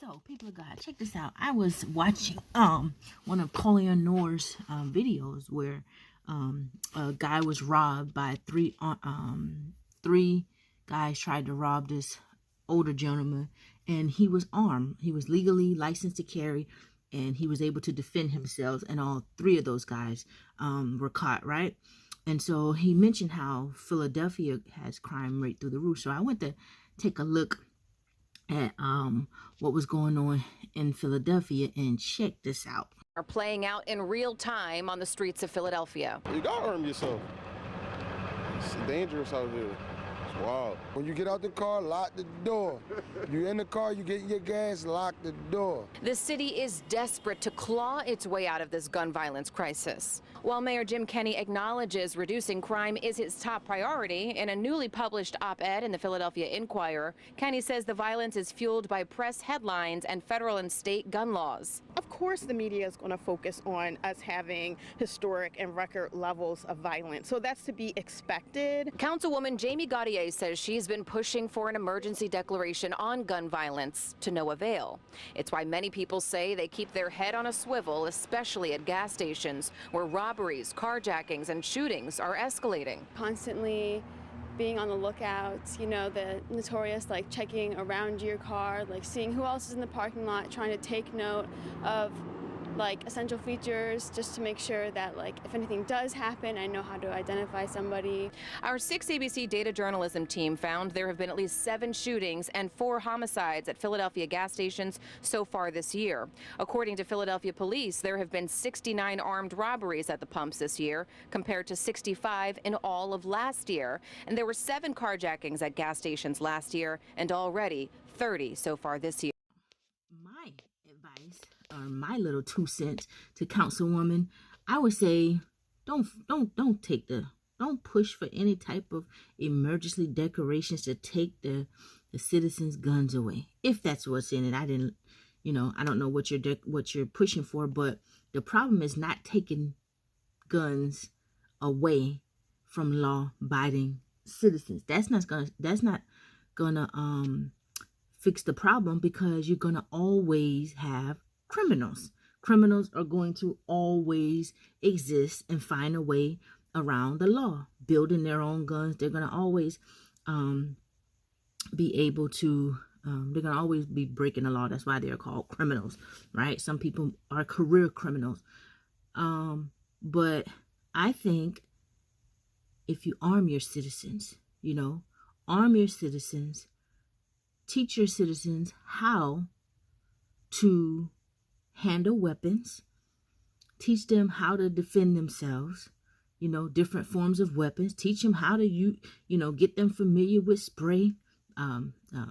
So, people of God, check this out. I was watching one of Collier Noore's videos where a guy was robbed by three guys tried to rob this older gentleman, and he was armed. He was legally licensed to carry, and he was able to defend himself, and all three of those guys were caught, right? And so he mentioned how Philadelphia has crime rate through the roof. So I went to take a look at what was going on in Philadelphia, and check this out. Are playing out in real time on the streets of Philadelphia. You gotta arm yourself. It's dangerous out there. It's wild. When you get out the car, lock the door. You in the car, you get your gas, lock the door. The city is desperate to claw its way out of this gun violence crisis. While Mayor Jim Kenney acknowledges reducing crime is his top priority, in a newly published op-ed in the Philadelphia Inquirer, Kenney says the violence is fueled by press headlines and federal and state gun laws. Of course, the media is going to focus on us having historic and record levels of violence, so that's to be expected. Councilwoman Jamie Gaudier says she's been pushing for an emergency declaration on gun violence, to no avail. It's why many people say they keep their head on a swivel, especially at gas stations, where robberies, carjackings, and shootings are escalating. Constantly being on the lookout, you know, the notorious like checking around your car, like seeing who else is in the parking lot, trying to take note of like essential features just to make sure that like if anything does happen, I know how to identify somebody. Our 6 ABC data journalism team found there have been at least 7 shootings and 4 homicides at Philadelphia gas stations so far this year. According to Philadelphia police, there have been 69 armed robberies at the pumps this year compared to 65 in all of last year. And there were 7 carjackings at gas stations last year and already 30 so far this year. My advice, or my little 2 cents to Councilwoman, I would say don't push for any type of emergency declarations to take the citizens' guns away. If that's what's in it, I don't know what you're pushing for, but the problem is not taking guns away from law-abiding citizens. That's not gonna fix the problem, because you're gonna always have criminals. Criminals are going to always exist and find a way around the law, building their own guns. They're going to always be able to, they're going to always be breaking the law. That's why they're called criminals, right? Some people are career criminals. But I think if you arm your citizens, arm your citizens, teach your citizens how to handle weapons, teach them how to defend themselves, different forms of weapons, teach them how to get them familiar with spray,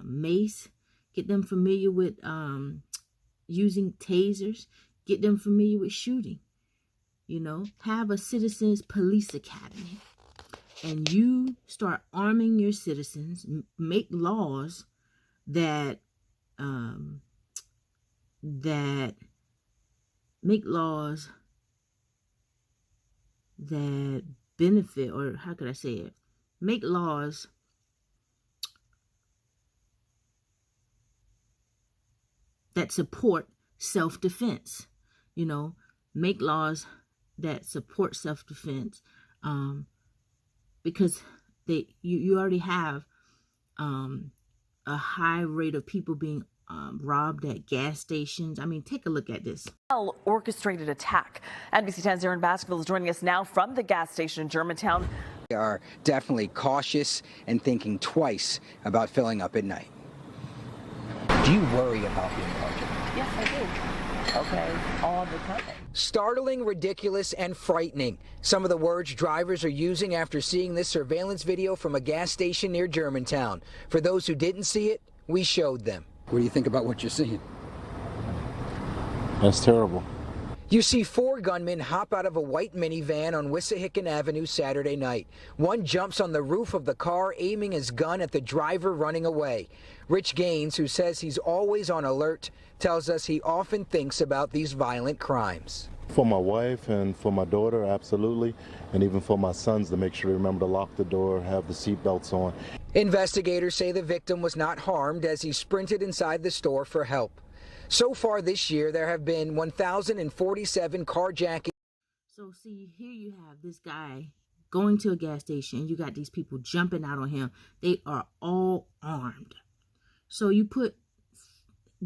mace, get them familiar with using tasers, get them familiar with shooting, have a citizens police academy, and you start arming your citizens, make laws that benefit, or how could I say it? Make laws that support self-defense, make laws that support self-defense, because you already have a high rate of people being robbed at gas stations. I mean, take a look at this. Orchestrated attack. NBC 10's Aaron Baskerville is joining us now from the gas station in Germantown. They are definitely cautious and thinking twice about filling up at night. Do you worry about being carjacked? Yes, I do. Okay, all the time. Startling, ridiculous, and frightening. Some of the words drivers are using after seeing this surveillance video from a gas station near Germantown. For those who didn't see it, we showed them. What do you think about what you're seeing? That's terrible. You see 4 gunmen hop out of a white minivan on Wissahickon Avenue Saturday night. One jumps on the roof of the car, aiming his gun at the driver running away. Rich Gaines, who says he's always on alert, tells us he often thinks about these violent crimes. For my wife and for my daughter, absolutely. And even for my sons, to make sure they remember to lock the door, have the seatbelts on. Investigators say the victim was not harmed as he sprinted inside the store for help. So far this year, there have been 1,047 carjackings. So see, here you have this guy going to a gas station. You got these people jumping out on him. They are all armed. So you put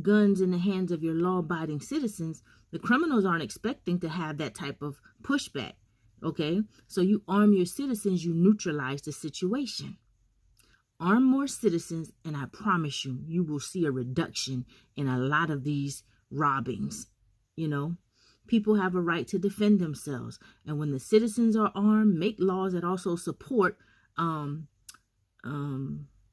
guns in the hands of your law-abiding citizens. The criminals aren't expecting to have that type of pushback. Okay? So you arm your citizens, you neutralize the situation. Arm more citizens, and I promise you, you will see a reduction in a lot of these robbings. You know, people have a right to defend themselves. And when the citizens are armed, make laws that also support, you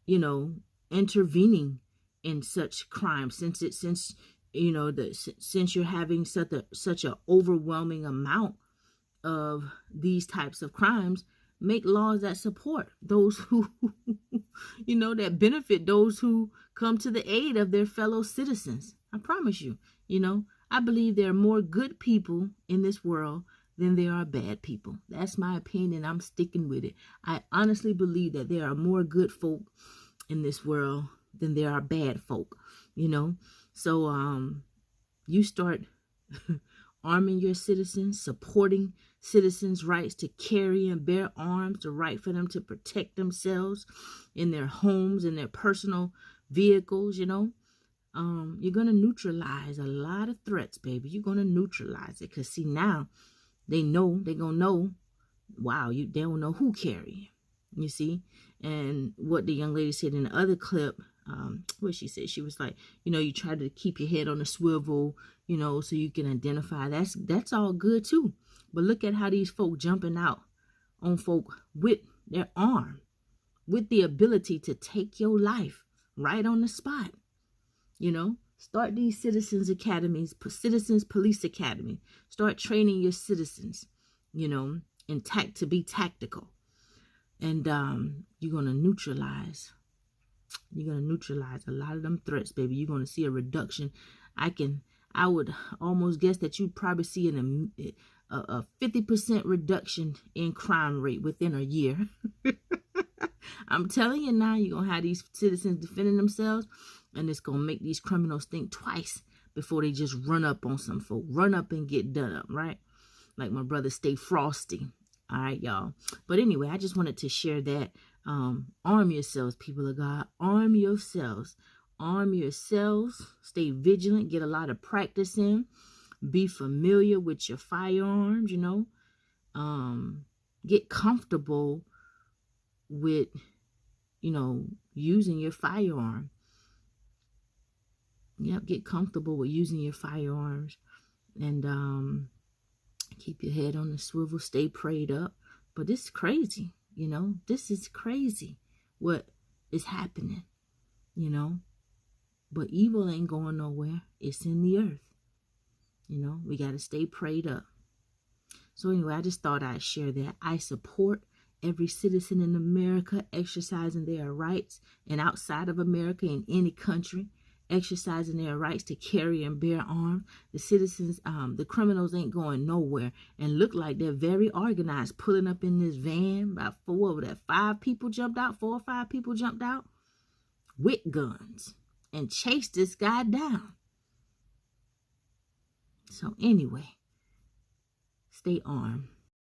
know, intervening in such crimes. Since you're having such a overwhelming amount of these types of crimes, make laws that support those who, you know, that benefit those who come to the aid of their fellow citizens. I promise you, you know, I believe there are more good people in this world than there are bad people. That's my opinion. I'm sticking with it. I honestly believe that there are more good folk in this world than there are bad folk, you know. So you start arming your citizens, supporting citizens' rights to carry and bear arms, the right for them to protect themselves in their homes, in their personal vehicles, you know. You're going to neutralize a lot of threats, baby. You're going to neutralize it. Because, see, now they're going to know, wow, they don't know who carrying, you see. And what the young lady said in the other clip, what she said, she was like, you know, you try to keep your head on a swivel, you know, so you can identify. That's all good too. But look at how these folk jumping out on folk with their arm, with the ability to take your life right on the spot. You know, start these citizens academies, citizens police academy. Start training your citizens, you know, to be tactical. And you're going to neutralize. You're going to neutralize a lot of them threats, baby. You're going to see a reduction. I would almost guess that you'd probably see a 50% reduction in crime rate within a year. I'm telling you now, you're going to have these citizens defending themselves, and it's going to make these criminals think twice before they just run up on some folk. Run up and get done up, right? Like my brother Stay Frosty. All right, y'all. But anyway, I just wanted to share that. Arm yourselves, people of God. Arm yourselves. Arm yourselves. Stay vigilant. Get a lot of practice in. Be familiar with your firearms, you know. Get comfortable with, you know, using your firearm. Yep, get comfortable with using your firearms. And keep your head on the swivel. Stay prayed up. But this is crazy, you know. This is crazy what is happening, you know. But evil ain't going nowhere. It's in the earth. You know, we got to stay prayed up. So anyway, I just thought I'd share that. I support every citizen in America exercising their rights, and outside of America, in any country, exercising their rights to carry and bear arms. The citizens, the criminals ain't going nowhere, and look like they're very organized, pulling up in this van. About 4 or 5 people jumped out, 4 or 5 people jumped out with guns and chased this guy down. So anyway, stay armed.